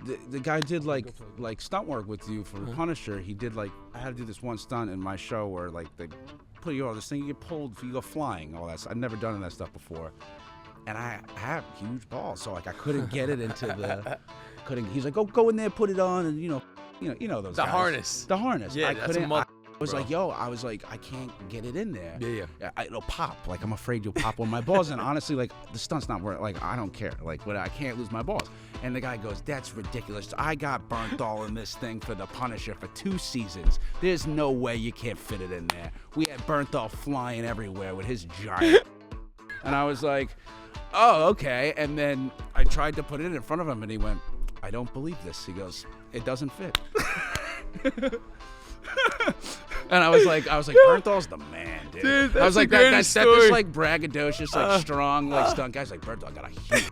the guy did like stunt work with you for Punisher. He did I had to do this one stunt in my show where they put you on this thing, you get pulled, you go flying, all that stuff. I'd never done that stuff before, and I have huge balls, so I couldn't get it into the. He's like, go in there, put it on, and you know those the guys. harness. The harness. Yeah, I that's couldn't. I was like, I can't get it in there. Yeah. It'll pop. I'm afraid you'll pop on my balls. And honestly, the stunt's not worth. I don't care. But I can't lose my balls. And the guy goes, that's ridiculous. I got Bernthal in this thing for the Punisher for 2 seasons. There's no way you can't fit it in there. We had Bernthal flying everywhere with his giant. And I was like, oh, okay. And then I tried to put it in front of him, and he went, I don't believe this. He goes, it doesn't fit. And I was like, Bernthal's the man, dude. I was like, that's this braggadocious, strong, stunt guy's like, Bernthal got a huge.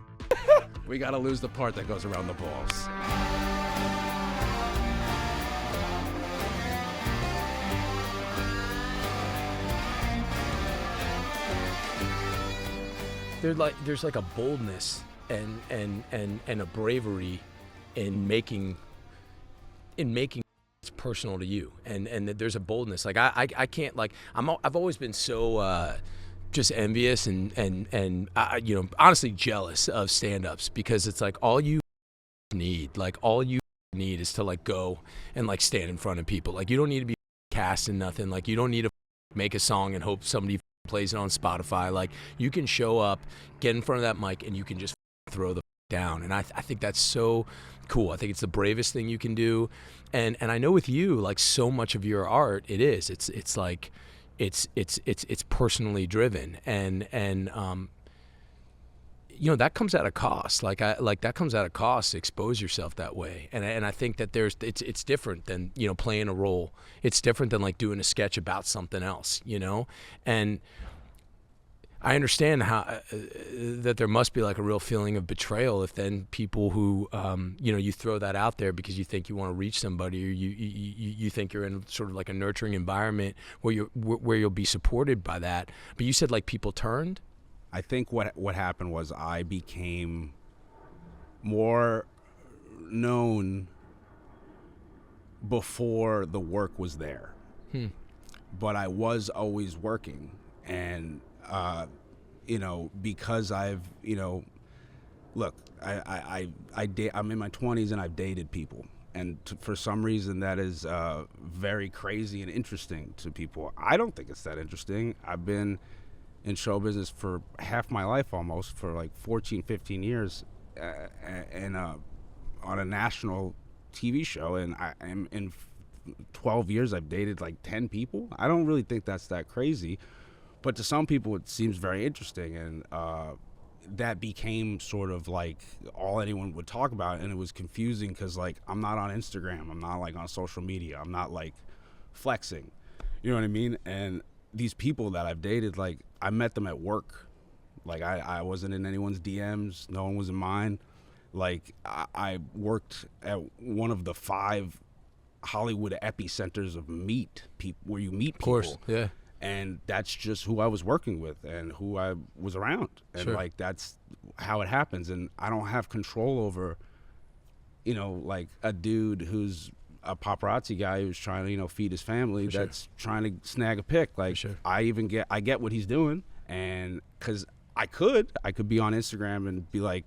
We got to lose the part that goes around the balls. There's a boldness and a bravery in making it's personal to you, and there's a boldness. I can't I've always been so just envious and honestly jealous of stand-ups, because it's all you need is to go and stand in front of people. You don't need to be cast in nothing. You don't need to make a song and hope somebody plays it on Spotify. You can show up, get in front of that mic, and you can just throw the down. And I think that's so cool. I think it's the bravest thing you can do. And I know with you, so much of your art, it's personally driven, and that comes at a cost. That comes at a cost to expose yourself that way. And I think that it's different than playing a role. It's different than doing a sketch about something else. And I understand how that there must be a real feeling of betrayal if then people who you throw that out there because you think you want to reach somebody, or you think you're in sort of a nurturing environment where you'll be supported by that. But you said people turned. I think what happened was I became more known before the work was there, but I was always working. And because I've, look, I'm in my 20s and I've dated people, and for some reason that is very crazy and interesting to people. I don't think it's that interesting. I've been in show business for half my life, almost, for 14, 15 years, and on a national TV show, and I'm in 12 years I've dated 10 people. I don't really think that's that crazy. But to some people, it seems very interesting, and that became sort of all anyone would talk about, and it was confusing because I'm not on Instagram, I'm not on social media, I'm not flexing, you know what I mean? And these people that I've dated, I met them at work, I wasn't in anyone's DMs, no one was in mine. I worked at one of the 5 Hollywood epicenters of where you meet people. Of course, yeah. And that's just who I was working with and who I was around. And sure. That's how it happens. And I don't have control over, a dude who's a paparazzi guy who's trying to, feed his family, For that's trying to snag a pic. Sure. I get what he's doing. And cause I could be on Instagram and be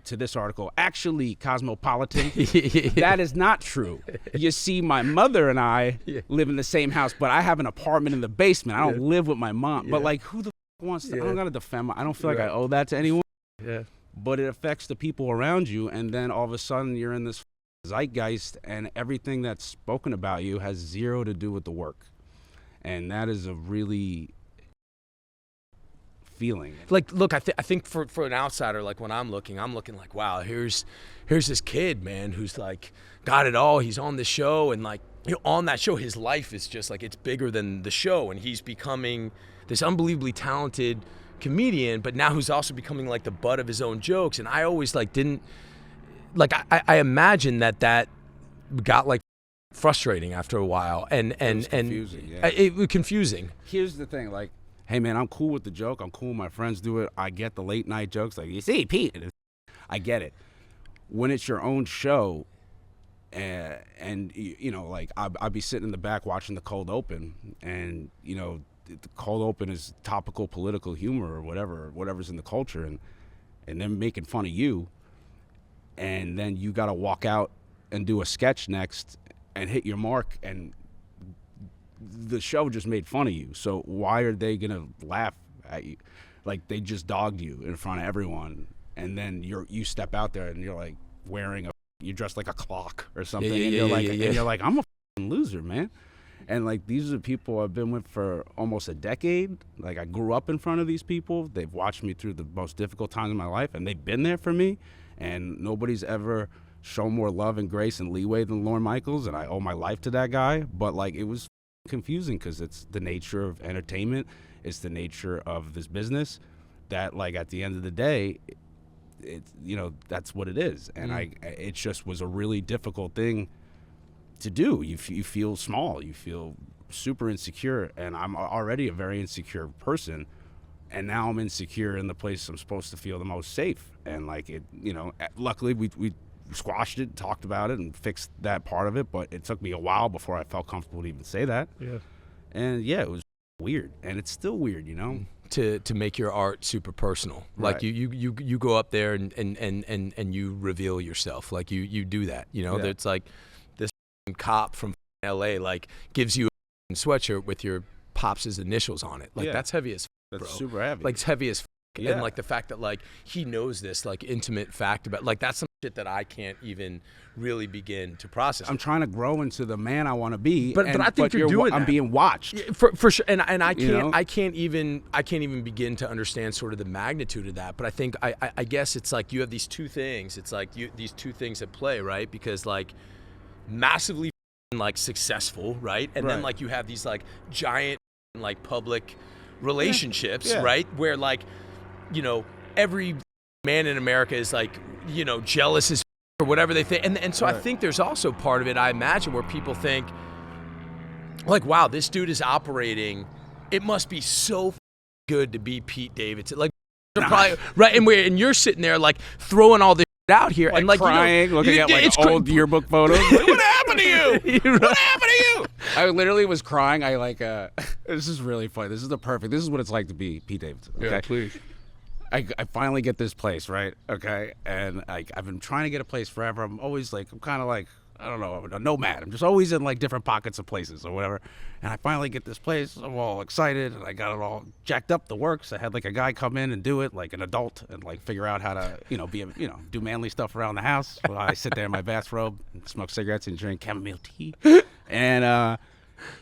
to this article, actually, Cosmopolitan, that is not true. You see, my mother and I live in the same house, but I have an apartment in the basement. I don't live with my mom. But who the wants to? I don't gotta defend I don't feel like I owe that to anyone. Yeah. But it affects the people around you, and then all of a sudden you're in this zeitgeist, and everything that's spoken about you has zero to do with the work, and that is a really feeling. Look, I think for an outsider, when I'm looking wow, here's this kid, man, who's got it all. He's on the show, and on that show, his life is just it's bigger than the show, and he's becoming this unbelievably talented comedian, but now who's also becoming the butt of his own jokes. And I always didn't I imagine that got frustrating after a while, and confusing, it was confusing. Here's the thing, hey man, I'm cool with the joke. I'm cool. My friends do it. I get the late night jokes. You see, Pete, I get it. when it's your own show, and you know, like I'd be sitting in the back watching the cold open, and you know, the cold open is topical political humor or whatever's in the culture, and them making fun of you, and then you got to walk out and do a sketch next and hit your mark, and the show just made fun of you. So why are they gonna laugh at you? Like, they just dogged you in front of everyone, and then you step out there and you're like you're dressed like a clock or something, and you're like, I'm a f***ing loser, man. And like, these are people I've been with for almost a decade. Like, I grew up in front of these people. They've watched me through the most difficult times in my life, and they've been there for me. And nobody's ever shown more love and grace and leeway than Lorne Michaels, and I owe my life to that guy. But like, it was confusing because it's the nature of entertainment. It's the nature of this business that, like, at the end of the day, it's, you know, that's what it is. And it just was a really difficult thing to do. You feel small, you feel super insecure, and I'm already a very insecure person, and now I'm insecure in the place I'm supposed to feel the most safe. And like, it, you know, luckily we squashed it, talked about it, and fixed that part of it, but it took me a while before I felt comfortable to even say that. Yeah. And yeah, it was weird, and it's still weird, you know, to make your art super personal. Like, right. you go up there and you reveal yourself. Like, you do that, you know. Yeah. It's like this cop from LA like gives you a sweatshirt with your pops' initials on it. Like, Yeah. that's heavy as that's bro. super heavy. Like, it's heavy as Yeah. And like the fact that like he knows this like intimate fact about, like, that's some shit that I can't even really begin to process. I'm trying to grow into the man I want to be, but I think you're doing I'm that. being watched. Yeah, for sure, and I can't, You know? I can't even begin to understand sort of the magnitude of that. But I think I guess it's like you have these two things. It's like these two things at play, right? Because like massively like successful, right? And then Right. like you have these like giant like public relationships, Yeah. right? Where like, you know, every man in America is like, you know, jealous as or whatever they think. And so I Right. think there's also part of it, I imagine, where people think like, wow, this dude is operating. It must be so good to be Pete Davidson. Like, probably, right? And you're sitting there like throwing all this shit out here, Like, and like, crying, you know, looking at like old yearbook photos. Like, what happened to you? What happened to you? I literally was crying. I like, this is really funny. This is this is what it's like to be Pete Davidson. Okay? Yeah, please. I finally get this place, right? Okay, and I've been trying to get a place forever. I'm always like, I'm kind of like, I don't know, a nomad. I'm just always in like different pockets of places or whatever. And I finally get this place. I'm all excited, and I got it all jacked up, the works. I had like a guy come in and do it, like an adult, and like figure out how to, you know, do manly stuff around the house. While I sit there in my bathrobe and smoke cigarettes and drink chamomile tea. And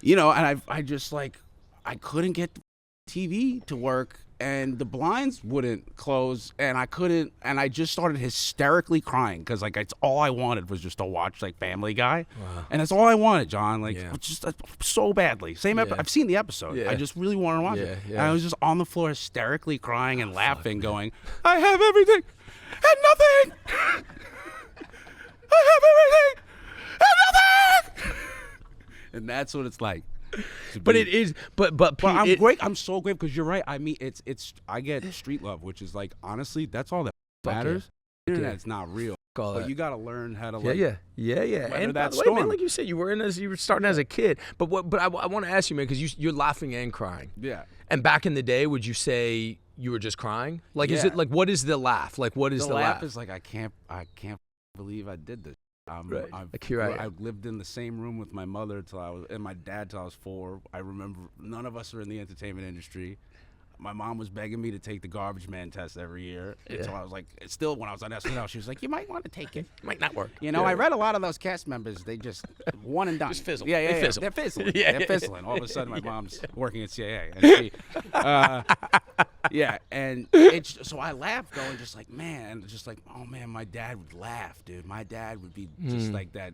you know, and I just like, I couldn't get the TV to work, and the blinds wouldn't close, and I couldn't, and I just started hysterically crying because like it's all I wanted was just to watch like Family Guy. Wow. And that's all I wanted, John. Like, Yeah. just so badly. I've seen the episode. Yeah. I just really wanted to watch it. Yeah. And I was just on the floor hysterically crying and laughing, going, I have everything and nothing. I have everything and nothing. And that's what it's like. But it is, but But I'm great. I'm so great because you're right. I mean, it's. I get street love, which is like, honestly, that's all that matters. The internet's not real, but you got to learn how to like. yeah. weather And that by the way, man, storm. like you said, you were starting as a kid. But I want to ask you, man, because you're laughing and crying. Yeah. And back in the day, would you say you were just crying? Like, is Yeah. it like, what is the laugh? Like, what is the laugh? Is like, I can't believe I did this. Right. I've, Like, here I am. I lived in the same room with my mother and my dad till I was 4. I remember none of us are in the entertainment industry. My mom was begging me to take the garbage man test every year. And so I was like, still when I was on SNL, she was like, you might want to take it. Might not work. You know, I read a lot of those cast members. They just one and done. Just fizzle. Yeah, They fizzle. They're fizzling. Yeah, They're yeah, fizzling. All of a sudden, my mom's working at CIA, and she, yeah, and it's so I laughed, going just like, man, just like, oh man, my dad would laugh, dude. My dad would be just like that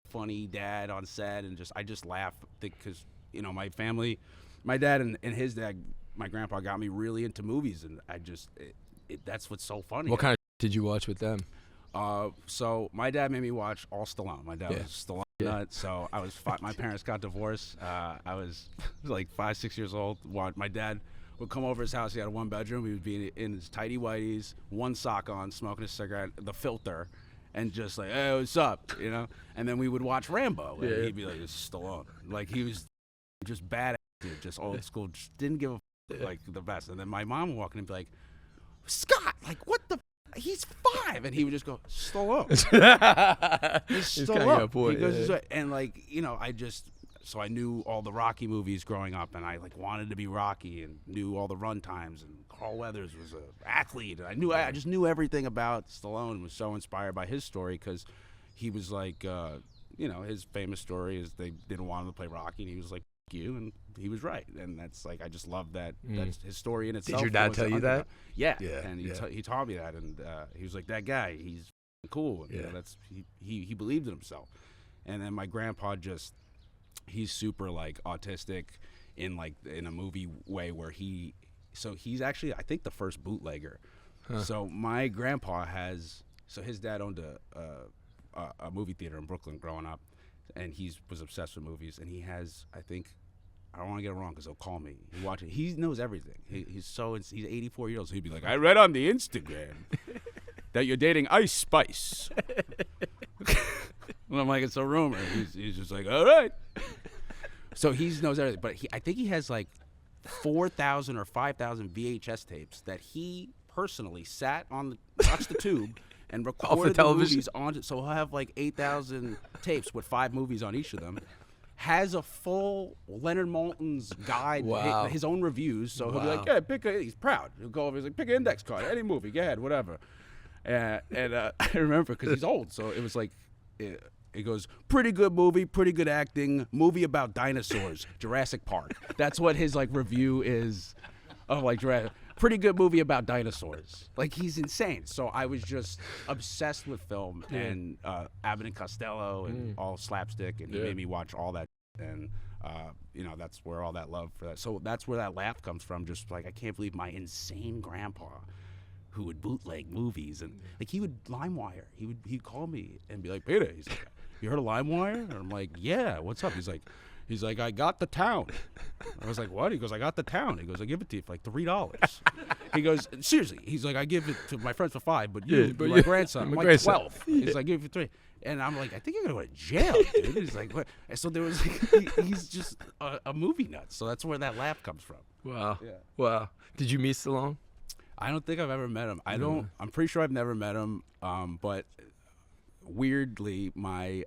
funny dad on set, and I just laugh because you know my family, my dad and his dad. My grandpa got me really into movies, and I just that's what's so funny. What kind of did you watch with them? So my dad made me watch all Stallone. My dad was a Stallone nut. So I was my parents got divorced. I was like 5, 6 years old. My dad would come over his house. He had a 1-bedroom. He would be in his tighty whities, one sock on, smoking a cigarette, the filter, and just like, hey, what's up, you know? And then we would watch Rambo, and he'd be like, it's Stallone. Like, he was just badass, dude, just old school, just didn't give a like the best. And then my mom would walk in and be like, Scott, like, what the he's 5, and he would just go, Stallone. He's Stallone. Boy, he goes, and like, you know, so I knew all the Rocky movies growing up, and I like wanted to be Rocky, and knew all the run times, and Carl Weathers was an athlete, and I just knew everything about Stallone, and was so inspired by his story, because he was like, you know, his famous story is they didn't want him to play Rocky, and he was like, you, and he was right, and that's like, I just love that. That's his story in itself. Did your dad tell you that? Yeah, and he taught me that, and he was like, that guy, he's cool, and, you know, that's he believed in himself. And then my grandpa just, he's super like autistic in a movie way, where he's actually, I think, the first bootlegger. So my grandpa his dad owned a movie theater in Brooklyn growing up, and he was obsessed with movies, and he has, I think, I don't want to get it wrong because he'll call me. He knows everything. He's 84 years old, so he'd be like, I read on the Instagram that you're dating Ice Spice. And I'm like, it's a rumor. He's just like, all right. So he knows everything, but I think he has like 4,000 or 5,000 VHS tapes that he personally watched the tube and recorded the movies on. So he'll have like 8,000 tapes with 5 movies on each of them. Has a full Leonard Maltin's guide, his own reviews. So he'll be like, yeah, he's proud. He'll go over, he's like, pick an index card, any movie, go ahead, whatever. And I remember, because he's old, so it was like, it goes, pretty good movie, pretty good acting, movie about dinosaurs, Jurassic Park. That's what his like review is of like Jurassic. Pretty good movie about dinosaurs. Like, he's insane. So I was just obsessed with film and Abbott and Costello and all slapstick, and he made me watch all that. And you know, that's where all that love for that. So that's where that laugh comes from. Just like, I can't believe my insane grandpa, who would bootleg movies, and like, he would LimeWire. He'd call me and be like, Peter, he's like, you heard of LimeWire? And I'm like, yeah, what's up? He's like, I got The Town. I was like, what? He goes, I got The Town. He goes, I give it to you for like $3. He goes, seriously. He's like, I give it to my friends for $5, but my grandson, I'm like 12. He's like, give it for $3. And I'm like, I think you're gonna go to jail, dude. He's like, what? And so there was like, he's just a movie nut. So that's where that laugh comes from. Wow. Yeah. Wow. Did you meet Stallone? I don't think I've ever met him. I'm pretty sure I've never met him. But weirdly, my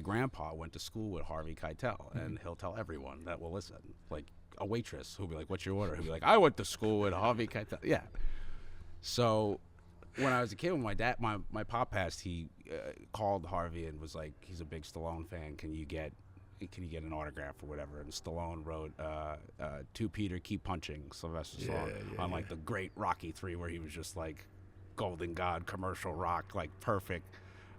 grandpa went to school with Harvey Keitel, and he'll tell everyone that will listen. Like, a waitress who'll be like, what's your order? He'll be like, I went to school with Harvey Keitel. Yeah. So when I was a kid, when my pop passed, he called Harvey and was like, he's a big Stallone fan. Can you get an autograph or whatever? And Stallone wrote, to Peter, keep punching Sylvester Stallone on like the great Rocky 3, where he was just like Golden God, commercial rock, like perfect.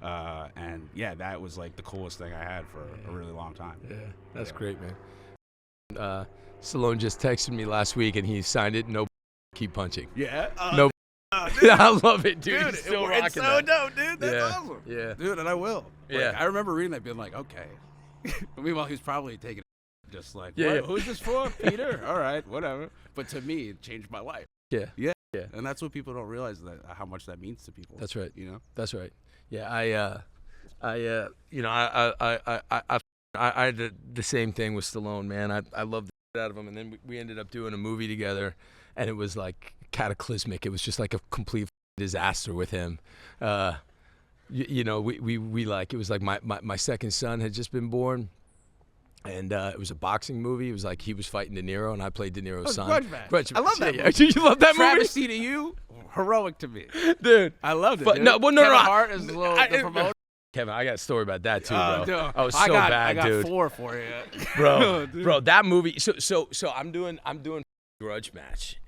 And yeah, that was like the coolest thing I had for a really long time. Yeah, that's great, man. Stallone just texted me last week, and he signed it, no keep punching. Yeah? No. I love it, dude. Dude, it's so dope, dude. That's awesome. Yeah. Dude, and I will. Yeah. Like, I remember reading that, being like, okay. Meanwhile, he's probably taking it just like, who's this for? Peter? All right, whatever. But to me, it changed my life. Yeah. Yeah. Yeah. And that's what people don't realize, that how much that means to people. That's right. You know? That's right. Yeah, I had the same thing with Stallone, man. I loved the shit out of him, and then we ended up doing a movie together, and it was like cataclysmic. It was just like a complete disaster with him. You know, we like, it was like my second son had just been born. And it was a boxing movie. It was like he was fighting De Niro, and I played De Niro's son. Grudge Match. I love that movie. You love that movie? Travesty to you, heroic to me. Dude. I loved it, but, dude. No. Kevin Hart is the promoter. Kevin, I got a story about that too, bro. Dude, I was so bad, dude. I got 4 for you. Bro, that movie. So I'm doing Grudge Match,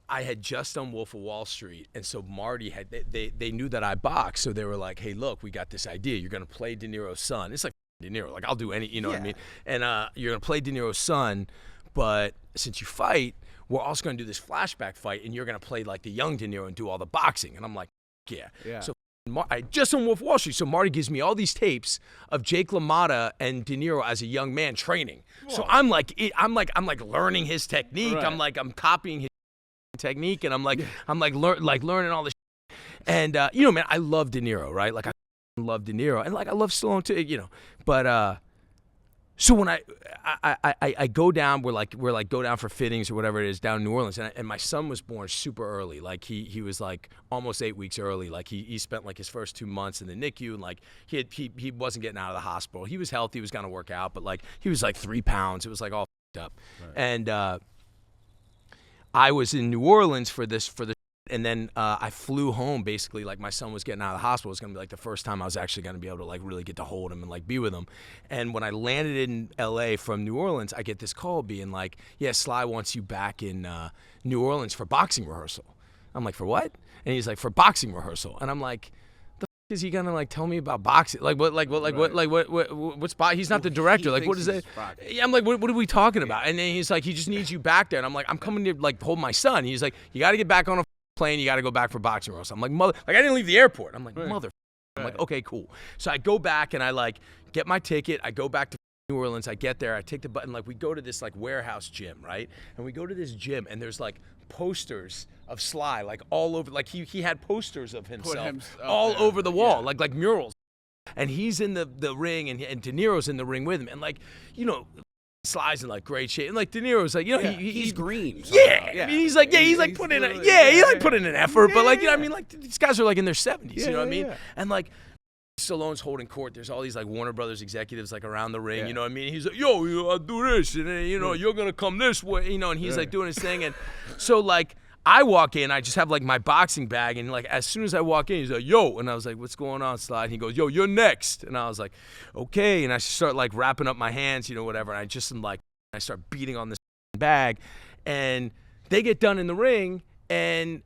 I had just done Wolf of Wall Street, and so Marty they knew that I boxed, so they were like, hey, look, we got this idea. You're gonna play De Niro's son. It's like De Niro, like I'll do any, you know what I mean? And you're gonna play De Niro's son, but since you fight, we're also gonna do this flashback fight, and you're gonna play like the young De Niro and do all the boxing. And I'm like, yeah. So I just on Wolf of Wall Street, so Marty gives me all these tapes of Jake LaMotta and De Niro as a young man training. Whoa. So I'm like learning his technique. Right. I'm copying his. technique, and I'm like learning all this. And you know, man, I love De Niro, right? Like I love De Niro, and like I love Stallone too, you know. But so when I go down, we're like go down for fittings or whatever it is down in New Orleans, and my son was born super early. Like he was like almost 8 weeks early. Like he spent like his first 2 months in the NICU, and like he wasn't getting out of the hospital. He was healthy, he was gonna work out, but like he was like 3 pounds. It was like all f***ed up. Right. And I was in New Orleans for the. And then I flew home, basically, like my son was getting out of the hospital. It was going to be like the first time I was actually going to be able to like really get to hold him and like be with him. And when I landed in LA from New Orleans, I get this call being like, yeah, Sly wants you back in New Orleans for boxing rehearsal. I'm like, for what? And he's like, for boxing rehearsal. And I'm like, the f- is he going to like tell me about boxing? What's he's not the director. Like, what is that? Yeah, I'm like, what are we talking about? And then he's like, he just needs you back there. And I'm like, I'm coming to like hold my son. He's like, you got to get back on a plane, you got to go back for boxing rehearsal. I'm like, I didn't leave the airport. I'm like, mother. I'm like, okay, cool. So I go back and I like get my ticket. I go back to New Orleans. I get there. I take the button. Like we go to this like warehouse gym, right? And we go to this gym and there's like posters of Sly like all over. Like he had posters of himself all over the wall, like murals. And he's in the ring and De Niro's in the ring with him. And like, you know, Sly's in like great shape, and like De Niro's like, you know, he's green. Yeah, I mean, he's like putting in putting in an effort, but like, you know, I mean, like these guys are like in their 70s, you know what I mean? And like, Stallone's holding court. There's all these like Warner Brothers executives like around the ring, you know what I mean? He's like, yo, I'll do this, and then, you know, you're gonna come this way, you know, and he's like doing his thing, and so like. I walk in, I just have like my boxing bag, and like as soon as I walk in, he's like, yo, and I was like, what's going on, Sly? And he goes, yo, you're next. And I was like, okay, and I start like wrapping up my hands, you know, whatever, and I just am like, I start beating on this bag, and they get done in the ring, and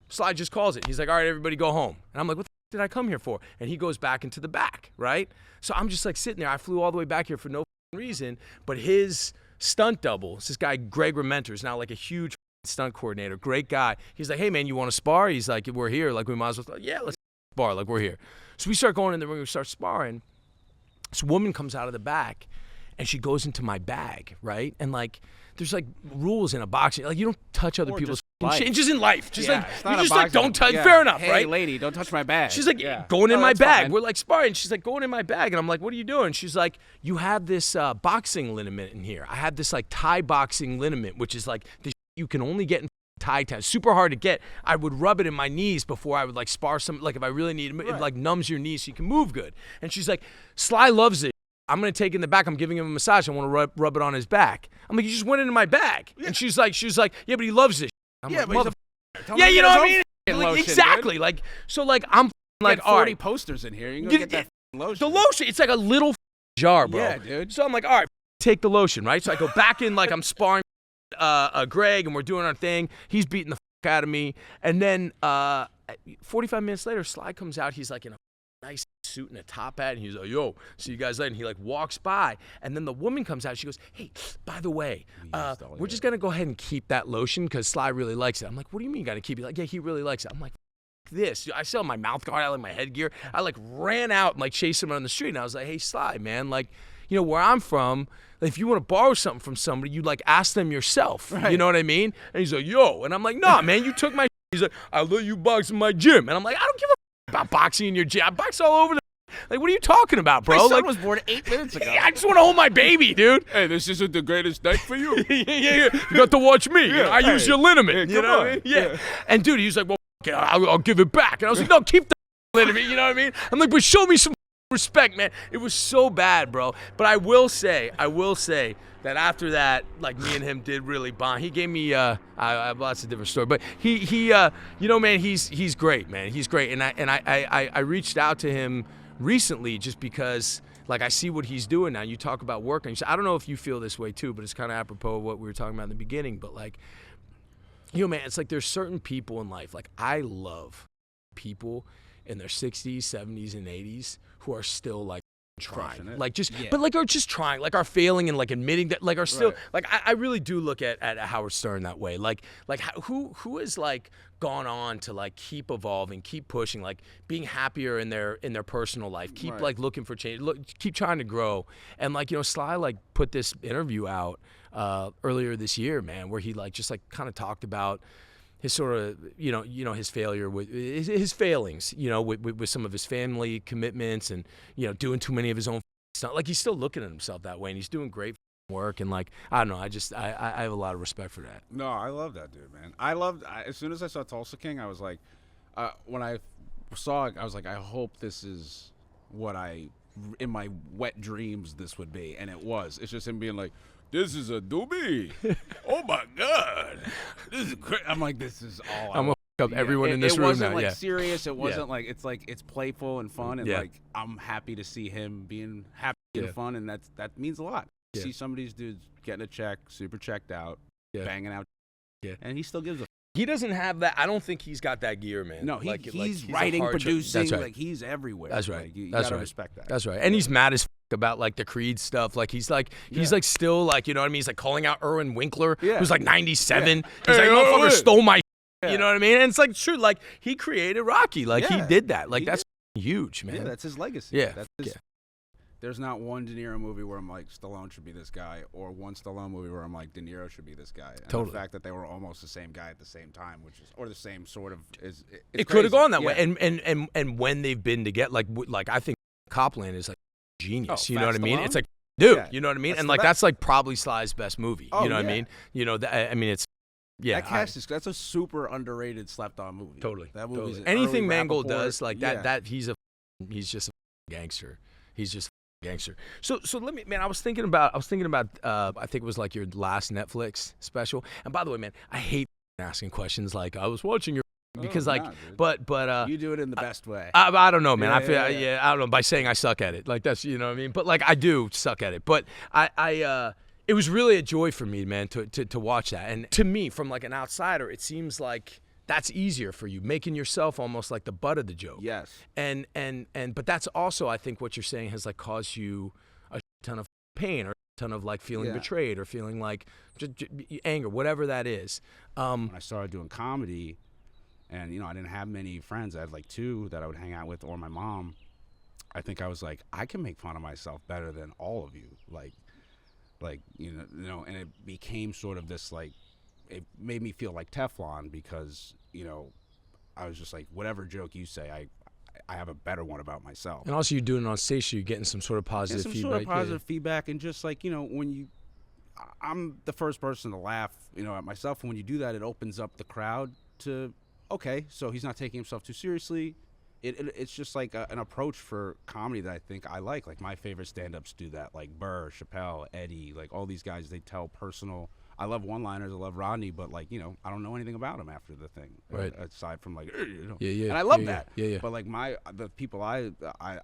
Sly just calls it. He's like, all right, everybody go home. And I'm like, what the did I come here for? And he goes back into the back, right? So I'm just like sitting there. I flew all the way back here for no reason, but his stunt double, it's this guy, Greg Rementer, is now like a huge stunt coordinator, great guy. He's like, hey man, you want to spar? He's like, we're here, like we might as well, yeah, let's spar, like we're here. So we start going in the ring, we start sparring. This woman comes out of the back and she goes into my bag, right? And like, there's like rules in a boxing, like you don't touch other people's shit. Just in life, just like you just like don't touch. Fair enough, hey, right? Hey lady, don't touch my bag. She's like going in my bag. Fine. We're like sparring. She's like going in my bag, and I'm like, what are you doing? She's like, you have this boxing liniment in here. I have this like Thai boxing liniment, which is like this you can only get in Thai town. Super hard to get. I would rub it in my knees before I would like spar some. Like if I really need it, like numbs your knees so you can move good. And she's like, Sly loves it. I'm gonna take it in the back. I'm giving him a massage. I want to rub it on his back. I'm like, you just went into my bag. Yeah. And she's like, yeah, but he loves it. I'm like, but yeah, you know what I mean? Like, lotion, exactly. Dude. Like so, like I'm like 40 right. posters in here. You can get that lotion. The lotion. It's like a little jar, bro. Yeah, dude. So I'm like, all right, take the lotion, right? So I go back in like I'm sparring Greg, and we're doing our thing. He's beating the fuck out of me, and then 45 minutes later, Sly comes out. He's like in a nice suit and a top hat, and he's like, yo, see you guys later. And he like walks by, and then the woman comes out. She goes, hey, by the way, we're just gonna go ahead and keep that lotion because Sly really likes it. I'm like, what do you mean you gotta keep it? Like, yeah, he really likes it. I'm like, this. I still have my mouth guard, I like my headgear. I like ran out and like chased him on the street, and I was like, hey, Sly, man, like, you know, where I'm from, if you want to borrow something from somebody, you like ask them yourself. Right. You know what I mean? And he's like, yo. And I'm like, nah, man, you took my He's like, I let you box in my gym. And I'm like, I don't give a about boxing in your gym. I box all over the like, what are you talking about, bro? My son like, was born 8 minutes ago. I just want to hold my baby, dude. Hey, this isn't the greatest night for you. yeah. You got to watch me. Yeah, I use your liniment. Yeah, you know what I mean? Yeah. And dude, he was like, well, I'll give it back. And I was like, no, keep the liniment. You know what I mean? I'm like, but show me some respect, man. It was so bad, bro. But I will say that after that, like me and him did really bond. He gave me lots of different story, but he you know, man, he's great, man. He's great, and I reached out to him recently just because like I see what he's doing now. You talk about working. I don't know if you feel this way too, but it's kind of apropos of what we were talking about in the beginning. But like, you know, man, it's like there's certain people in life. Like I love people in their 60s, 70s, and 80s who are still like Crushing trying, it. like just, Yeah. but like are just trying, like are failing and like admitting that, like are still, Right. like I really do look at Howard Stern that way, like who has like gone on to like keep evolving, keep pushing, like being happier in their personal life, keep Right. like looking for change, keep trying to grow, and like Sly like put this interview out earlier this year, man, where he like just like kind of talked about his sort of, his failure with his failings, with some of his family commitments and, doing too many of his own stuff. Like he's still looking at himself that way and he's doing great work. And like, I don't know, I have a lot of respect for that. No, I love that dude, man. As soon as I saw Tulsa King, I was like, when I saw it, I was like, I hope this is what in my wet dreams, this would be. And it was. It's just him being like, this is a doobie. Oh my God. This is crazy. I'm like, this is all I'm going to f everyone in this room now. It wasn't like serious. It wasn't like, it's playful and fun. And like, I'm happy to see him being happy and fun. And that means a lot. See some of these dudes getting a check, super checked out, banging out. Yeah. And he still gives a. He doesn't have that. I don't think he's got that gear, man. No, he's writing, producing. That's right. Like he's everywhere. That's right. Like, you That's gotta right. respect that. That's right. And he's mad as f about like the Creed stuff. Like he's like still like, you know what I mean? He's like calling out Erwin Winkler, who's like 97. He's like, motherfucker stole my. You know what I mean? And it's like true. Like he created Rocky. Like he did that. Like that's huge, man. Yeah, that's his legacy. Yeah. That's his, There's not one De Niro movie where I'm like, Stallone should be this guy, or one Stallone movie where I'm like, De Niro should be this guy. And totally. The fact that they were almost the same guy at the same time, or the same sort of, it could have gone that way. And when they've been together, like I think Copland is like genius. You know what I mean? Stallone? It's like, dude, you know what I mean? And like best. that's like probably Sly's best movie. Oh, you know what I yeah. mean? I mean it's. Yeah, that cast that's a super underrated, slept-on movie. Totally. That movie's anything early Mangold Rappaport, does like that. That he's just a gangster. He's just a gangster. So let me, man. I was thinking about. I think it was like your last Netflix special. And by the way, man, I hate asking questions like I was watching your because but you do it in the best way. I don't know, man. I feel yeah. I don't know, by saying I suck at it. Like that's, you know what I mean. But like I do suck at it. But it was really a joy for me, man, to watch that. And to me, from like an outsider, it seems like that's easier for you, making yourself almost like the butt of the joke. Yes. But that's also, I think, what you're saying has like caused you a ton of pain or a ton of like feeling betrayed or feeling like just anger, whatever that is. When I started doing comedy, and I didn't have many friends. I had like 2 that I would hang out with, or my mom. I think I was like, I can make fun of myself better than all of you. Like and it became sort of this like, it made me feel like Teflon because I was just like, whatever joke you say, I have a better one about myself. And also, you're doing it on stage, so you're getting some sort of positive feedback. Sort of positive feedback, and just like when I'm the first person to laugh at myself. And when you do that, it opens up the crowd to, okay, so he's not taking himself too seriously. It's just like an approach for comedy that I think I like. Like my favorite stand-ups do that, like Burr, Chappelle, Eddie, like all these guys. They tell personal. I love one-liners. I love Rodney, but like I don't know anything about him after the thing, right? Aside from like, yeah, and I love that. Yeah. But like the people I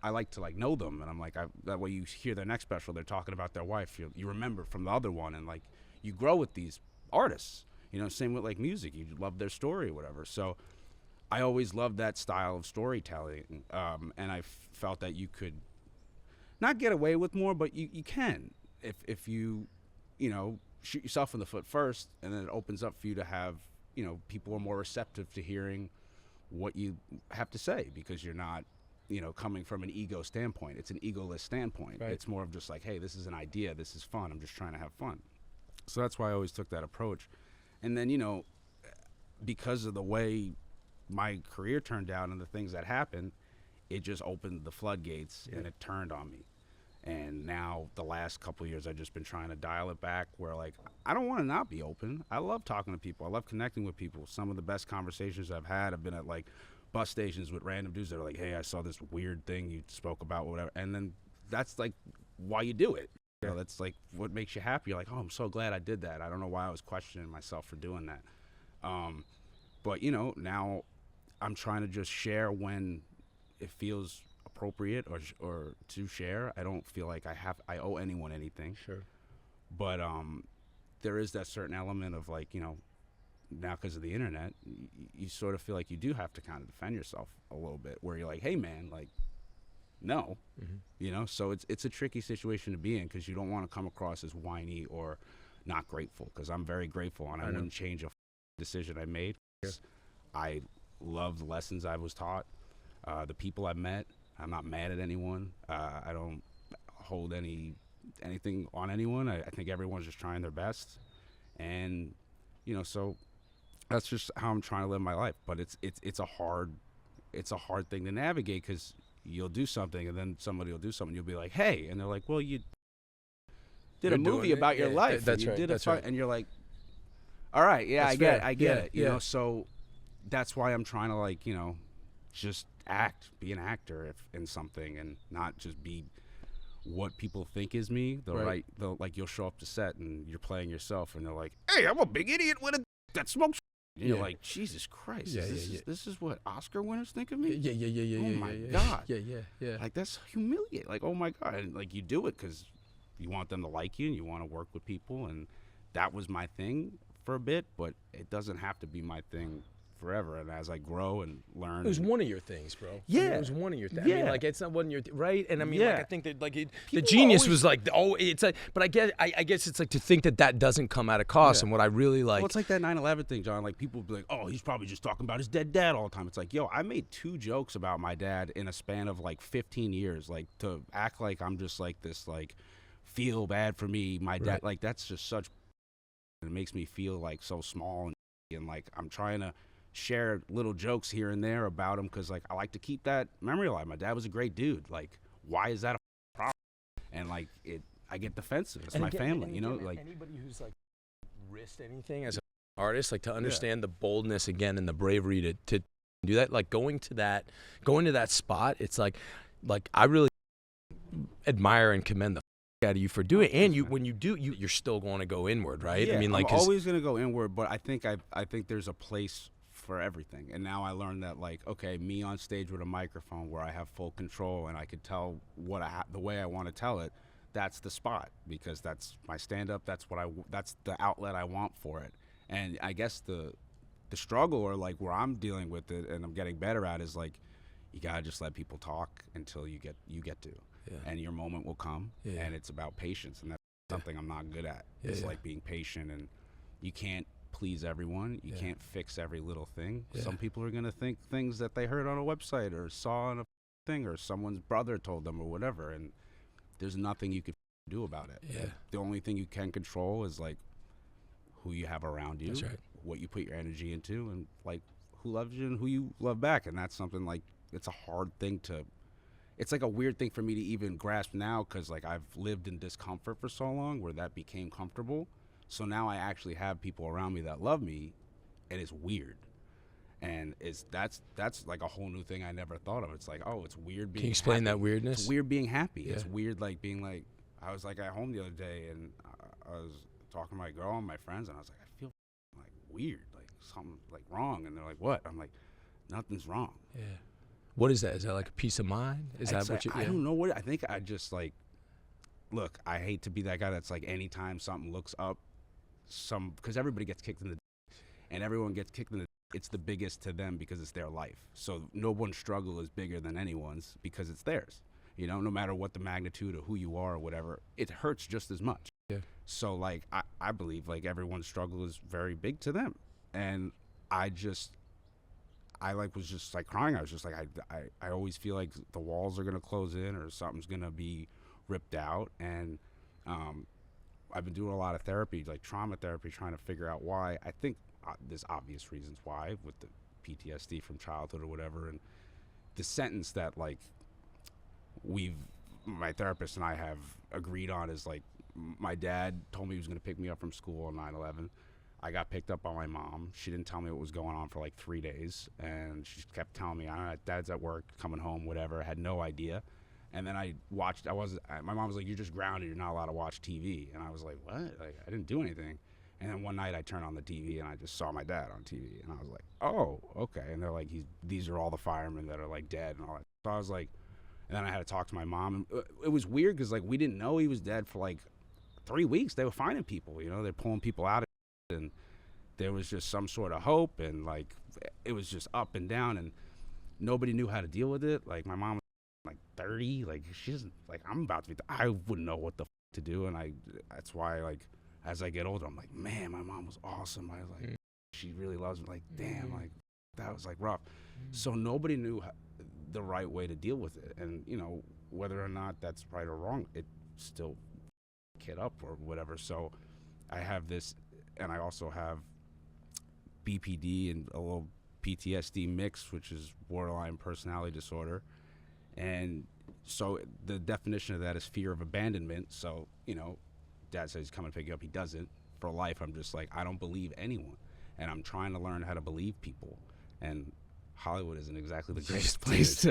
like to like know them, and I'm like that way you hear their next special, they're talking about their wife. You remember from the other one, and like you grow with these artists. Same with like music. You love their story or whatever. So I always loved that style of storytelling, and I felt that you could not get away with more, but you can if you shoot yourself in the foot first, and then it opens up for you to have people are more receptive to hearing what you have to say, because you're not coming from an ego standpoint. It's an egoless standpoint. Right. It's more of just like, hey, this is an idea, this is fun, I'm just trying to have fun. So that's why I always took that approach. And then because of the way my career turned out and the things that happened, it just opened the floodgates and it turned on me. And now the last couple of years, I've just been trying to dial it back where like, I don't want to not be open. I love talking to people. I love connecting with people. Some of the best conversations I've had have been at like bus stations with random dudes that are like, hey, I saw this weird thing you spoke about, whatever. And then that's like why you do it. That's like what makes you happy. You're like, oh, I'm so glad I did that. I don't know why I was questioning myself for doing that. But now I'm trying to just share when it feels appropriate or to share. I don't feel like I owe anyone anything. Sure. But there is that certain element of like, now because of the internet, you sort of feel like you do have to kind of defend yourself a little bit, where you're like, hey man, like no. So it's a tricky situation to be in because you don't want to come across as whiny or not grateful, because I'm very grateful and I wouldn't change a decision I made. I love the lessons I was taught, the people I met. I'm not mad at anyone. I don't hold anything on anyone. I think everyone's just trying their best, and so that's just how I'm trying to live my life. But it's a hard thing to navigate, because you'll do something and then somebody will do something. You'll be like, hey, and they're like, well, you did a movie about your life. That's and you right. did That's a right. and you're like, all right, yeah, That's I get fair. it, I get Yeah, it. yeah. So that's why I'm trying to just be an actor in something, and not just be what people think is me. You'll show up to set and you're playing yourself, and they're like, hey, I'm a big idiot with a that smokes. And you're like, Jesus Christ, this is what Oscar winners think of me? Yeah. Oh my God. Yeah. Like, that's humiliating. Like, oh my God. And like, you do it because you want them to like you and you want to work with people, and that was my thing for a bit, but it doesn't have to be my thing forever. And as I grow and learn, It was one of your things, bro. Yeah. I mean, it was one of your things. Yeah. I mean, like, it's not one of your right. And I mean, Yeah. like, I think that the People genius always- was like, oh, it's like, but I guess it's like to think that doesn't come at a cost. Yeah. And what I really like, well, it's like that 9/11 thing, John. Like, people be like, oh, he's probably just talking about his dead dad all the time. It's like, yo, I made 2 jokes about my dad in a span of like 15 years. Like, to act like I'm just like this, like, feel bad for me, my dad, Right. like, that's just such, it makes me feel like so small, and like I'm trying to share little jokes here and there about him, because like I like to keep that memory alive. My dad was a great dude. Like, why is that a problem? And like, I get defensive. It's and my again- family, and again, like, anybody who's like risked anything as an artist, like to understand the boldness again and the bravery to do that, like going to that spot, it's like I really admire and commend the out of you for doing it. And when you do, you're still going to go inward, right? Yeah, I mean, like, I'm always gonna go inward, but I think there's a place for everything. And now I learned that, like, okay, me on stage with a microphone where I have full control and I could tell the way I want to tell it, that's the spot, because that's my stand-up. That's the outlet I want for it. And I guess the struggle, or like where I'm dealing with it and I'm getting better at, is like, you gotta just let people talk until you get to. Yeah. And your moment will come. Yeah. And it's about patience, and that's something I'm not good at. It's like being patient, and you can't please everyone. You can't fix every little thing. Yeah. Some people are gonna think things that they heard on a website or saw on a thing, or someone's brother told them, or whatever, and there's nothing you can do about it. Yeah. The only thing you can control is like who you have around you, That's right. what you put your energy into, and like who loves you and who you love back. And that's something, like, it's a hard thing to, it's like a weird thing for me to even grasp now, because like I've lived in discomfort for so long where that became comfortable. So now I actually have people around me that love me, and it's weird. And that's like a whole new thing I never thought of. It's like, oh, it's weird being Can you explain happy. that weirdness? It's weird being happy. Yeah. It's weird, like, being like, I was like at home the other day, and I was talking to my girl and my friends, and I was like, I feel like weird, like something like wrong. And they're like, what? I'm like, nothing's wrong. Yeah. What is that? Is that like a peace of mind? Is that what you? I don't know what. I think I just like, look, I hate to be that guy that's like, anytime something looks up, because everybody gets kicked in the, and everyone gets kicked in the, it's the biggest to them because it's their life. So no one's struggle is bigger than anyone's because it's theirs. No matter what the magnitude of who you are or whatever, it hurts just as much. Yeah. So like, I believe like everyone's struggle is very big to them, and I was just like crying. I was just like, I always feel like the walls are gonna close in or something's gonna be ripped out. And I've been doing a lot of therapy, like trauma therapy, trying to figure out why. I think there's obvious reasons why, with the PTSD from childhood or whatever. And the sentence that like my therapist and I have agreed on is like, my dad told me he was gonna pick me up from school on 9/11. I got picked up by my mom. She didn't tell me what was going on for like 3 days, and she kept telling me, Dad's at work, coming home, whatever. I had no idea. And then my mom was like, you're just grounded, you're not allowed to watch TV. And I was like, what? Like, I didn't do anything. And then one night I turned on the TV and I just saw my dad on TV, and I was like, oh, okay. And they're like, these are all the firemen that are like dead and all that. So I was like, and then I had to talk to my mom. And it was weird because like, we didn't know he was dead for like 3 weeks. They were finding people, they're pulling people out of it, and there was just some sort of hope, and like, it was just up and down, and nobody knew how to deal with it. Like, my mom like 30. Like she doesn't like. I'm about to be. I wouldn't know what the to do, and that's why like as I get older, I'm like, man, my mom was awesome. I was like, she really loves me. Like, damn, like that was like rough. So nobody knew the right way to deal with it, and whether or not that's right or wrong, it still kid up or whatever. So I have this, and I also have BPD and a little PTSD mix, which is borderline personality disorder. And so the definition of that is fear of abandonment. So, dad says he's coming to pick you up. He doesn't. For life, I'm just like, I don't believe anyone. And I'm trying to learn how to believe people. And Hollywood isn't exactly the greatest place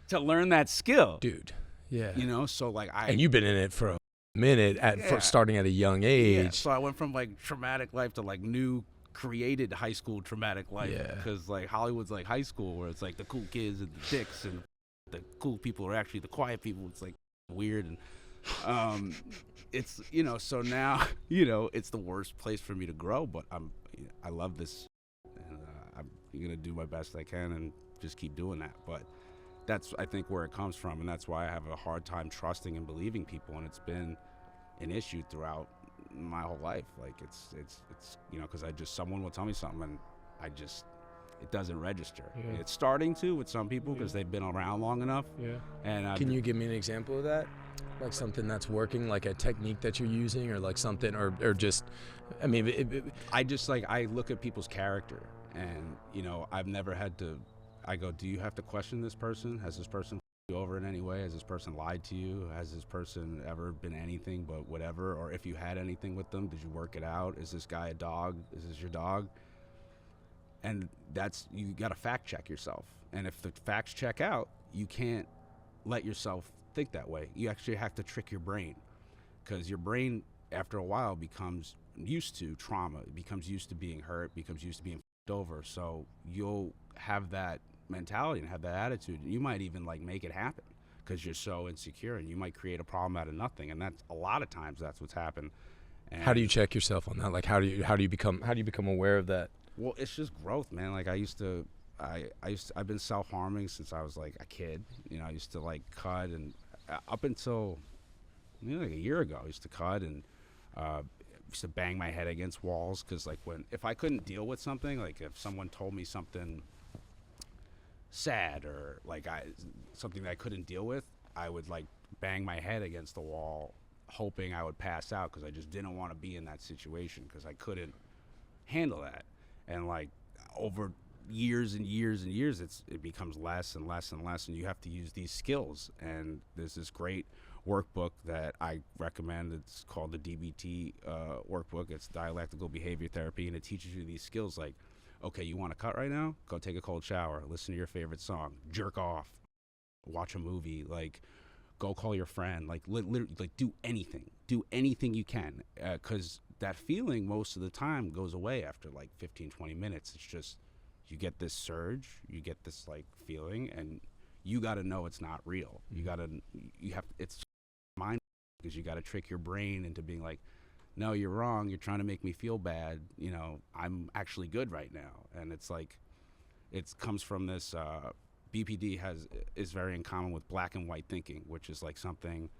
to learn that skill. Dude, yeah. So like And you've been in it for a minute, starting at a young age. Yeah, so I went from like traumatic life to like new created high school traumatic life. Yeah. Because like Hollywood's like high school where it's like the cool kids and the dicks and the cool people are actually the quiet people. It's like weird. And it's, so now, it's the worst place for me to grow, but I love this, and I'm going to do my best I can and just keep doing that. But that's, I think, where it comes from, and that's why I have a hard time trusting and believing people, and it's been an issue throughout my whole life. Like it's because someone will tell me something, and it doesn't register. Yeah. It's starting to with some people because they've been around long enough. Yeah. And can you give me an example of that? Like something that's working, like a technique that you're using, or like something, or just, I mean, I look at people's character, and I've never had to. I go, do you have to question this person? Has this person you over in any way? Has this person lied to you? Has this person ever been anything but whatever? Or if you had anything with them, did you work it out? Is this guy a dog? Is this your dog? And you got to fact check yourself. And if the facts check out, you can't let yourself think that way. You actually have to trick your brain, because your brain after a while becomes used to trauma. It becomes used to being hurt, becomes used to being f***ed over. So you'll have that mentality and have that attitude. You might even like make it happen because you're so insecure, and you might create a problem out of nothing. And that's a lot of times that's what's happened. And how do you check yourself on that? Like how do you become aware of that? Well, it's just growth, man. Like I've been self-harming since I was like a kid. I used to like cut, and up until like a year ago, I used to cut and used to bang my head against walls, because like if I couldn't deal with something, like if someone told me something sad or like something that I couldn't deal with, I would like bang my head against the wall, hoping I would pass out, because I just didn't want to be in that situation, because I couldn't handle that. And like over years and years and years, it becomes less and less and less, and you have to use these skills. And there's this great workbook that I recommend. It's called the DBT workbook. It's dialectical behavior therapy, and it teaches you these skills like, okay, you want to cut right now? Go take a cold shower, listen to your favorite song, jerk off, watch a movie, like go call your friend, like literally, like do anything you can, because that feeling most of the time goes away after like 15-20 minutes. It's just you get this surge, you get this like feeling, and you got to know it's not real. It's mind, because you got to trick your brain into being like, no, you're wrong, you're trying to make me feel bad, I'm actually good right now. And it's like it comes from this BPD is very in common with black and white thinking, which is like something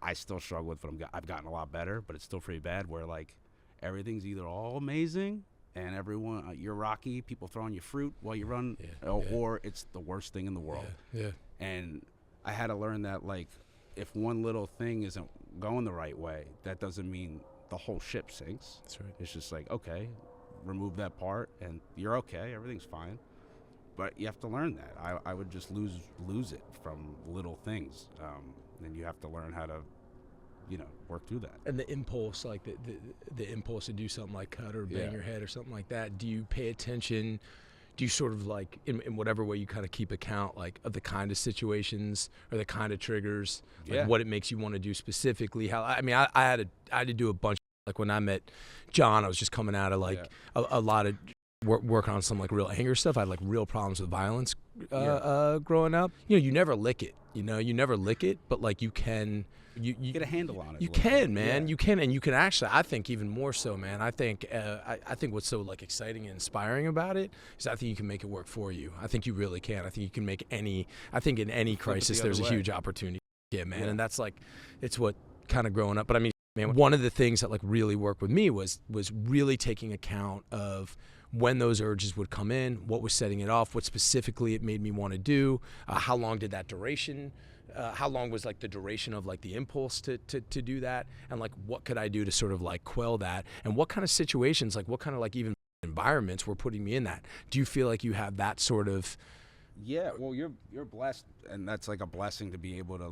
I still struggle with, but I've gotten a lot better, but it's still pretty bad, where like everything's either all amazing and everyone you're Rocky, people throwing you fruit while you run, or it's the worst thing in the world. And I had to learn that like if one little thing isn't going the right way, that doesn't mean the whole ship sinks. That's right. It's just like, okay, remove that part and you're okay, everything's fine. But you have to learn that. I would just lose it from little things. And you have to learn how to, work through that. And the impulse, like the impulse to do something like cut or bang your head or something like that, do you pay attention? Do you sort of like, in whatever way you kind of keep account, like of the kind of situations or the kind of triggers, like what it makes you want to do specifically? How, I mean, I had to do a bunch, like when I met John, I was just coming out of like a lot of working on some like real anger stuff. I had like real problems with violence growing up. You know, you never lick it. You know, you never lick it, but like you can. You get a handle on it. You can, man. Yeah. You can, and you can actually. I think even more so, man. I think what's so like exciting and inspiring about it is I think you can make it work for you. I think you really can. I think you can make any. I think in any crisis there's a huge opportunity. Yeah, man. And that's like, it's what kind of growing up. But I mean, man, one of the things that like really worked with me was really taking account of when those urges would come in, what was setting it off, what specifically it made me want to do, how long did that duration. How long was like the duration of like the impulse to do that, and like what could I do to sort of like quell that, and what kind of situations, like what kind of like even environments were putting me in that? Do you feel like you have that sort of? Yeah, well, you're blessed, and that's like a blessing to be able to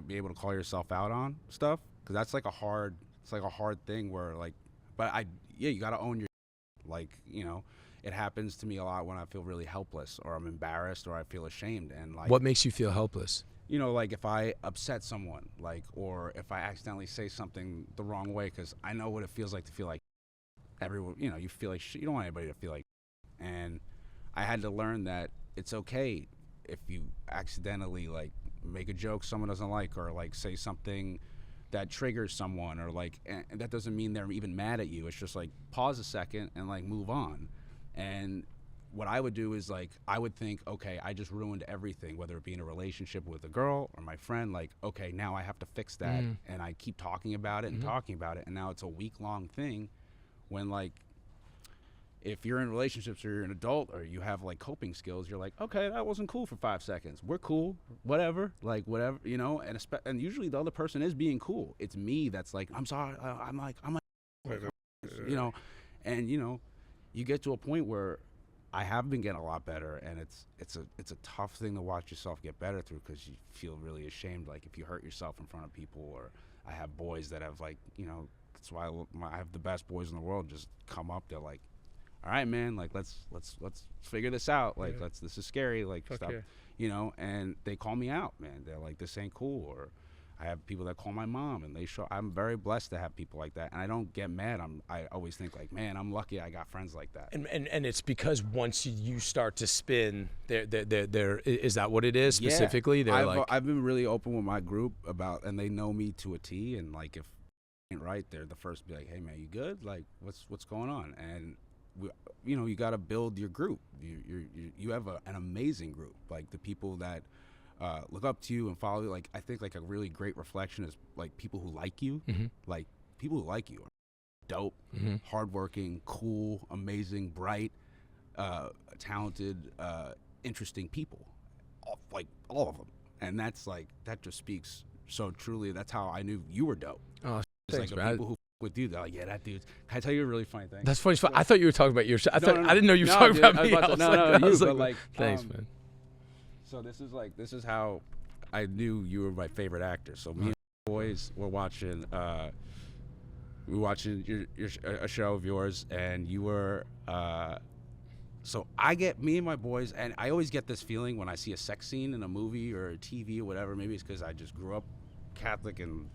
be able to call yourself out on stuff, because that's like a hard thing where like, but you got to own your, like, you know. It happens to me a lot when I feel really helpless, or I'm embarrassed, or I feel ashamed, and like. What makes you feel helpless? You know, like if I upset someone, like, or if I accidentally say something the wrong way, because I know what it feels like to feel like everyone, you know, you feel like shit. You don't want anybody to feel like, and I had to learn that it's okay if you accidentally like make a joke someone doesn't like, or like say something that triggers someone, or like, and that doesn't mean they're even mad at you. It's just like pause a second and like move on. And what I would do is like, I would think, okay, I just ruined everything, whether it be in a relationship with a girl or my friend, like, okay, now I have to fix that. And I keep talking about it and talking about it. And now it's a week-long thing, when like, if you're in relationships or you're an adult or you have like coping skills, you're like, okay, that wasn't cool for 5 seconds. We're cool, whatever, like whatever, you know, and usually the other person is being cool. It's me that's like, I'm sorry. I'm like, you know, and you know, you get to a point where I have been getting a lot better, and it's a tough thing to watch yourself get better through, because you feel really ashamed, like if you hurt yourself in front of people. Or I have boys that have like, you know, that's why I have the best boys in the world just come up. They're like, all right, man, like let's figure this out. Like this is scary. Like stop, you know. And they call me out, man. They're like, this ain't cool. Or I have people that call my mom, and I'm very blessed to have people like that, and I don't get mad. I always think like, man, I'm lucky I got friends like that. And it's because once you start to spin, there is that what it is specifically? Yeah. I've been really open with my group about, and they know me to a T. And like if ain't right, they're the first to be like, hey man, you good? Like what's going on? And you know, you got to build your group. You have an amazing group, like the people that look up to you and follow you. Like I think like a really great reflection is like people who like you. Like people who like you are dope, hardworking, cool, amazing, bright, talented, interesting people, like all of them. And that's like, that just speaks so truly. That's how I knew you were dope. Oh, it's thanks, like the people who with you, they're like, yeah, that dude's. Can I tell you a really funny thing? That's funny. I thought you were talking about yourself. I didn't know you were talking about me. I was like, thanks, man. So this is how I knew you were my favorite actor. So me and my boys were watching a show of yours, and you were so me and my boys, and I always get this feeling when I see a sex scene in a movie or a TV or whatever. Maybe it's because I just grew up Catholic, and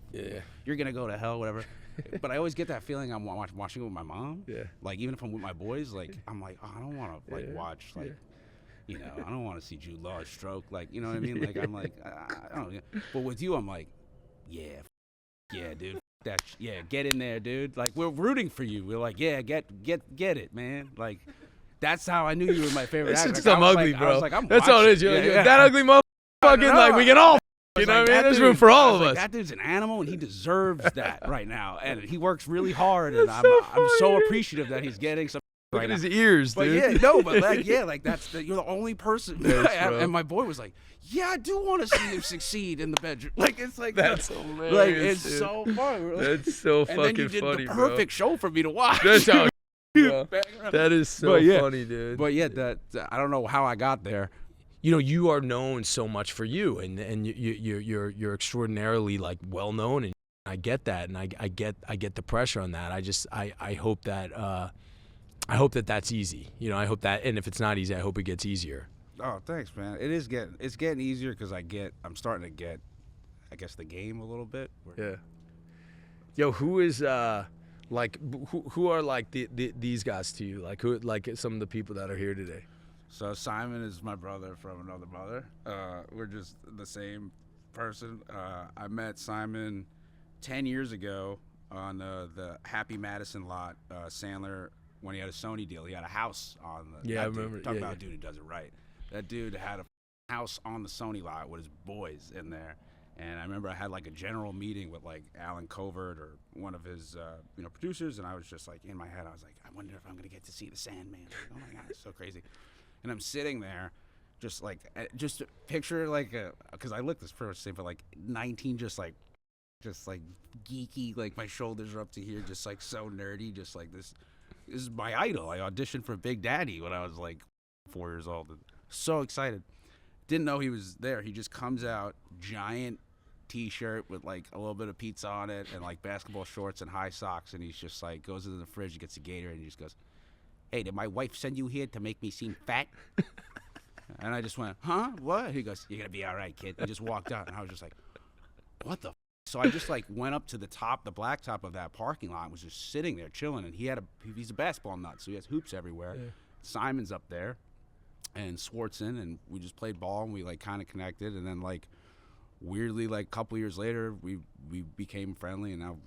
you're gonna go to hell, whatever. But I always get that feeling I'm watching it with my mom. Yeah. Like even if I'm with my boys, like I'm like, oh, I don't want to like watch like. You know, I don't want to see Jude Law stroke, like, you know what I mean? Like, I'm like, I don't know. But with you, I'm like, yeah, dude, get in there, dude. Like, we're rooting for you. We're like, yeah, get it, man. Like, that's how I knew you were my favorite actor. It's I'm ugly, bro. I was like, that's all it is. That ugly motherfucking, like, we can all, you know what I mean? There's room for all of us. That dude's an animal, and he deserves that right now. And he works really hard, and I'm so so appreciative that he's getting some. Look at his ears, but dude. Like you're the only person. And my boy was like, yeah, I do want to see him succeed in the bedroom. Like it's like that's hilarious. Like it's so fun. That's so fucking funny, bro. And then you did the perfect show for me to watch. That's how. That is so funny, dude. But yeah, that I don't know how I got there. You know, you are known so much for you, and you're extraordinarily like well known, and I get that, and I get the pressure on that. I hope that. I hope that that's easy. You know, I hope that, and if it's not easy, I hope it gets easier. Oh, thanks, man. It's getting easier because I'm starting to get, I guess, the game a little bit. Yeah. Yo, who is Like who are like these guys to you? Like who like some of the people that are here today? So Simon is my brother from another mother. We're just the same person. I met Simon 10 years ago on the Happy Madison lot. Sandler, when he had a Sony deal, he had a house on the. Yeah, I remember. Talk about a dude who does it right. That dude had a house on the Sony lot with his boys in there. And I remember I had like a general meeting with like Alan Covert or one of his producers, and I was just like in my head, I was like, I wonder if I'm gonna get to see the Sandman. Like, oh my God, it's so crazy. And I'm sitting there, just picture like because I looked this person for like 19, just like geeky, like my shoulders are up to here, just like so nerdy, just like this. This is my idol. I auditioned for Big Daddy when I was like 4 years old. So excited. Didn't know he was there. He just comes out, giant T-shirt with like a little bit of pizza on it and like basketball shorts and high socks, and he's just like goes into the fridge, gets a Gator, and he just goes, "Hey, did my wife send you here to make me seem fat?" And I just went, "Huh? What?" He goes, "You're gonna be all right, kid." He just walked out, and I was just like, "What the?" So I just like went up to the blacktop of that parking lot, and was just sitting there chilling, and he's a basketball nut, so he has hoops everywhere. Yeah. Simon's up there, and Swartzen, and we just played ball, and we like kind of connected, and then like weirdly, like a couple years later, we became friendly, and now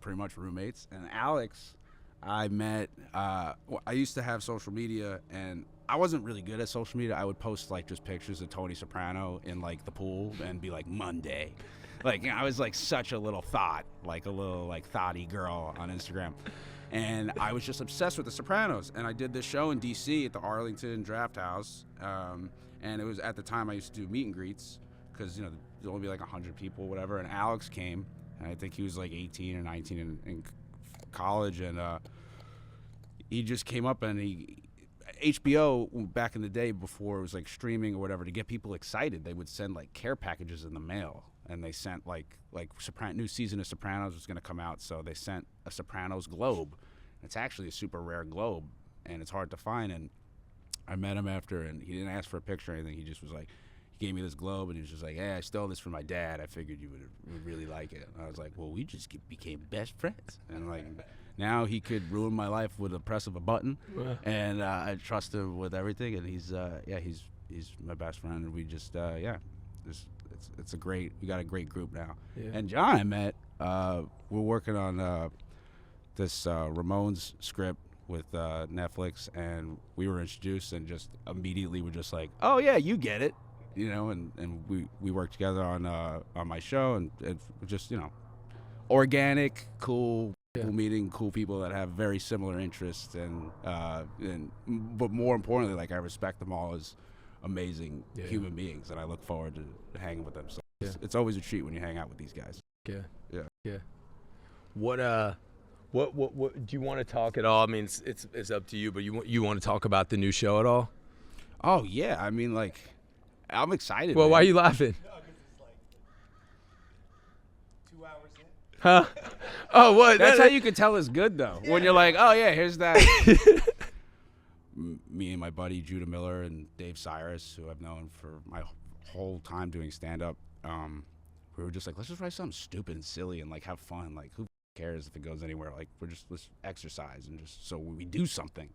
pretty much roommates. And Alex, I met. I used to have social media, and I wasn't really good at social media. I would post like just pictures of Tony Soprano in like the pool and be like Monday. Like I was like such a little thought, like a little like thoughty girl on Instagram. And I was just obsessed with The Sopranos. And I did this show in D.C. at the Arlington Draft House. And it was at the time I used to do meet and greets because, there'd only be like 100 people, whatever. And Alex came, and I think he was like 18 or 19 in college. And he just came up, and HBO, back in the day before it was like streaming or whatever, to get people excited, they would send like care packages in the mail. And they sent like new season of Sopranos was going to come out, so they sent a Sopranos globe. It's actually a super rare globe, and it's hard to find. And I met him after, and he didn't ask for a picture or anything. He just was like, he gave me this globe, and he was just like, "Hey, I stole this from my dad. I figured you would really like it." And I was like, "Well, we just became best friends." And like now he could ruin my life with a press of a button, and I trust him with everything. And he's my best friend, and we just we got a great group now. Yeah. And John I met, we're working on this Ramones script with Netflix, and we were introduced and just immediately were just like, "Oh yeah, you get it," and we worked together on my show, and it just organic, cool meeting cool people that have very similar interests, and but more importantly, like I respect them all as amazing human beings, and I look forward to hanging with them. So it's always a treat when you hang out with these guys. Yeah. What do you want to talk at all? I mean, it's up to you, but you want to talk about the new show at all? Oh yeah, I mean, like, I'm excited. Well, man. why are you laughing? No, because it's like 2 hours in. Huh? Oh, what? That's how you can tell it's good, though. Yeah. When you're like, oh yeah, here's that. Me and my buddy Judah Miller and Dave Cyrus, who I've known for my whole time doing stand-up, we were just like, let's just write something stupid and silly and like have fun. Like, who cares if it goes anywhere? Like, let's exercise, and just so we do something.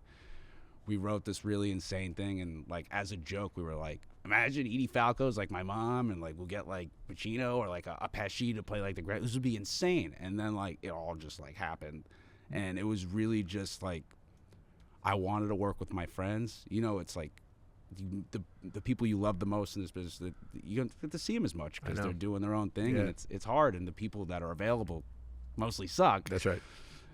We wrote this really insane thing, and like as a joke, we were like, imagine Edie Falco's like my mom, and like we'll get like Pacino or like a Pesci to play like the great. This would be insane. And then like it all just like happened, and it was really just like, I wanted to work with my friends. It's like the people you love the most in this business, that you don't get to see them as much because they're doing their own thing, and it's hard. And the people that are available mostly suck. That's right.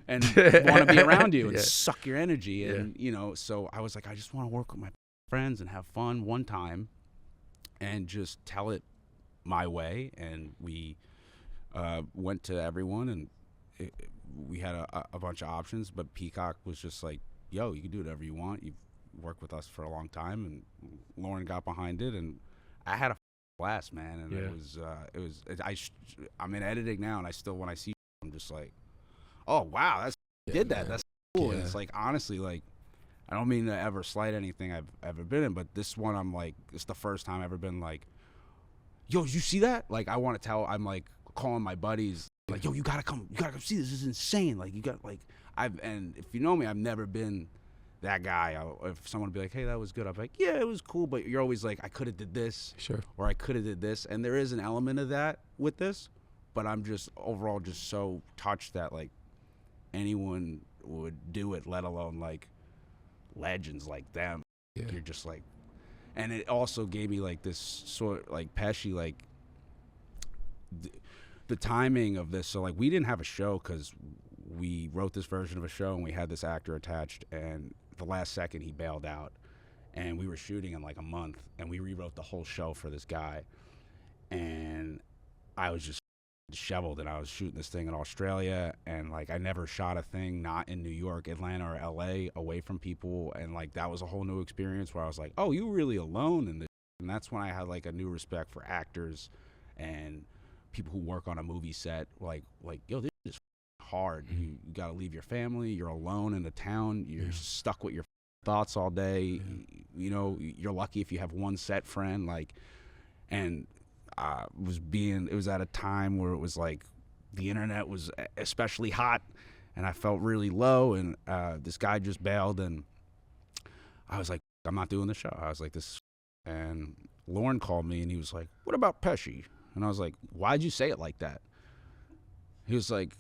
And want to be around you and suck your energy. And, so I was like, I just want to work with my friends and have fun one time and just tell it my way. And we went to everyone, and we had a bunch of options, but Peacock was just like, yo, you can do whatever you want. You've worked with us for a long time, and Lauren got behind it, and I had a blast, man. And I'm in editing now, and I still, when I see, I'm just like, oh wow, did that. That's cool. And it's like, honestly, like, I don't mean to ever slight anything I've ever been in, but this one, I'm like, it's the first time I've ever been like, yo, did you see that? Like, I want to tell, I'm like calling my buddies like, yo, you gotta come see this. This is insane. Like, you got like, and if you know me, I've never been that guy. If someone would be like, hey, that was good, I'm like, yeah, it was cool, but you're always like, I could have did this, Sure. or I could have did this, and there is an element of that with this, but I'm just overall just so touched that like anyone would do it, let alone like legends like them. Yeah. You're just like, and it also gave me like this sort like Pesci, like the timing of this. So like we didn't have a show because we wrote this version of a show and we had this actor attached, and the last second he bailed out, and we were shooting in like a month, and we rewrote the whole show for this guy, and I was just disheveled, and I was shooting this thing in Australia, and like I never shot a thing not in New York, Atlanta, or LA, away from people, and like that was a whole new experience where I was like, oh, you were really alone in this. And that's when I had like a new respect for actors and people who work on a movie set. Like yo, this is hard. Mm-hmm. You got to leave your family, you're alone in a town, you're stuck with your thoughts all day. You know, you're lucky if you have one set friend, like, and it was at a time where it was like the internet was especially hot, and I felt really low, and this guy just bailed, and I was like, I'm not doing the show. I was like, this, and Lauren called me and he was like, what about Pesci? And I was like, why'd you say it like that? He was like,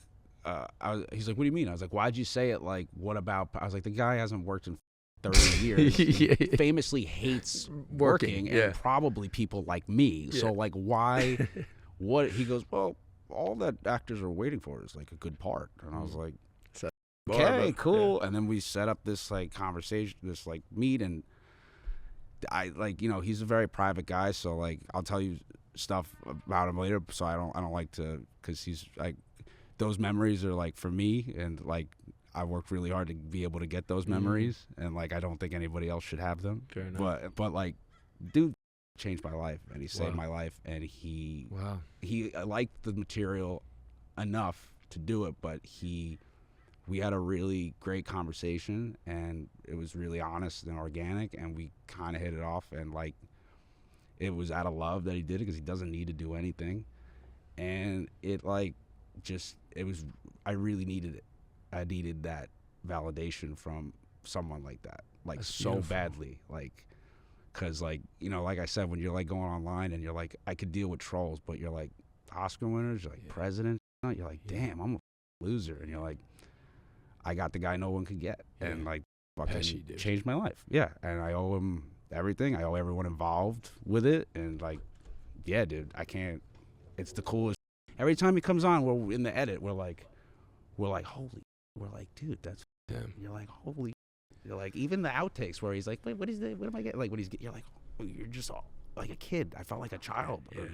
he's like, what do you mean? I was like, why'd you say it like, what about, I was like, the guy hasn't worked in 30 years. He famously hates working and probably people like me. So like, why, what, he goes, well, all that actors are waiting for is like a good part. And I was like, okay, cool. And then we set up this like conversation, this like meet, and I like, you know, he's a very private guy. So like, I'll tell you stuff about him later. So I don't like to, cause he's like, those memories are like for me, and like, I worked really hard to be able to get those memories, and like I don't think anybody else should have them. Fair enough. But like, dude changed my life, and he saved my life, and he liked the material enough to do it, but we had a really great conversation, and it was really honest and organic, and we kind of hit it off, and like it was out of love that he did it, because he doesn't need to do anything, and it like just I really needed it. I needed that validation from someone like that, like that's so beautiful. Badly, like, cause like, you know, like I said, when you're like going online and you're like, I could deal with trolls, but you're like Oscar winners, you're like president, you're like, damn, I'm a loser, and you're like, I got the guy no one could get, and like fucking changed my life, and I owe him everything. I owe everyone involved with it, and like, yeah, dude, I can't. It's the coolest. Every time he comes on, we're in the edit, we're like, holy. We're like, dude, that's. Damn. You're like, holy. You're like, even the outtakes where he's like, wait, what am I getting? Like, you're like, oh, you're just all, like a kid. I felt like a child. It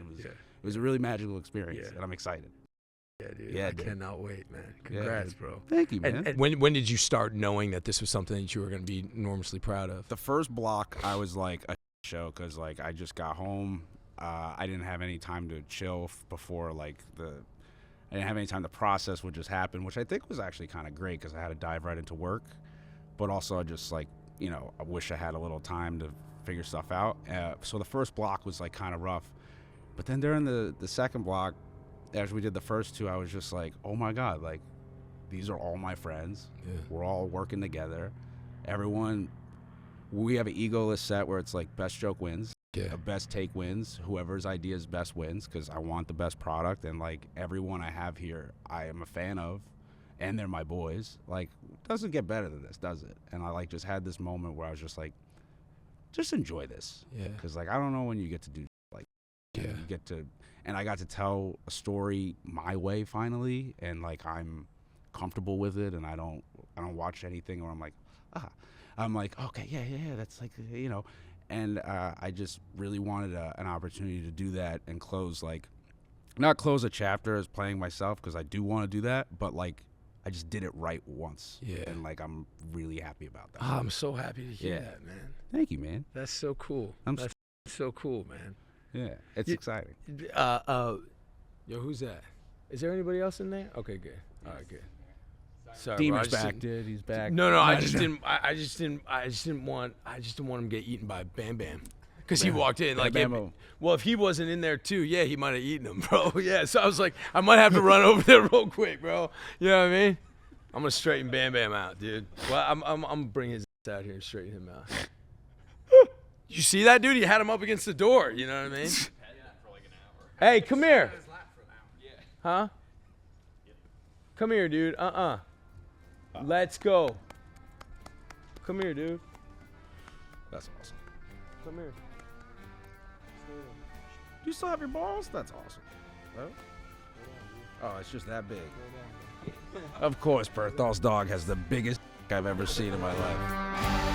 was a really magical experience, and I'm excited. Yeah, dude. I cannot wait, man. Congrats, bro. Thank you, man. And when did you start knowing that this was something that you were going to be enormously proud of? The first block, I was like a show, because like I just got home. I didn't have any time to chill before like I didn't have any time to process what just happened, which I think was actually kind of great, because I had to dive right into work. But also I just like, you know, I wish I had a little time to figure stuff out. So the first block was like kind of rough. But then during the second block, as we did the first two, I was just like, oh my God, like these are all my friends. Yeah. We're all working together. We have an egoless set where it's like best joke wins. Yeah. Best take wins. Whoever's idea is best wins, because I want the best product, and like everyone I have here I am a fan of, and they're my boys. Like, doesn't get better than this, does it? And I like just had this moment where I was just like, just enjoy this. Yeah. Because like I don't know when you get to do like you get to, and I got to tell a story my way finally, and like I'm comfortable with it, and I don't watch anything where I'm like, I'm like, okay, yeah, that's like, you know. And I just really wanted an opportunity to do that and not close a chapter as playing myself, because I do want to do that, but like I just did it right once. Yeah. And like I'm really happy about that. Oh, I'm so happy to hear that, man. Thank you, man. That's so cool. That's so cool, man. Yeah, it's exciting. Yo, who's that? Is there anybody else in there? Okay, good. All right, good. Sorry, Deemer's back, dude. He's back. No, I just didn't want him to get eaten by Bam Bam. Because he walked in like, Bam. well, if he wasn't in there too, yeah, he might have eaten him, bro. Yeah, so I was like, I might have to run over there real quick, bro. You know what I mean? I'm gonna straighten Bam Bam out, dude. Well, I'm gonna bring his ass out here and straighten him out. You see that, dude? He had him up against the door. You know what I mean? Hey, come here. Huh? Come here, dude. Let's go. Come here, dude. That's awesome. Come here. Do you still have your balls? That's awesome. Oh, it's just that big. Of course, Berthal's dog has the biggest I've ever seen in my life.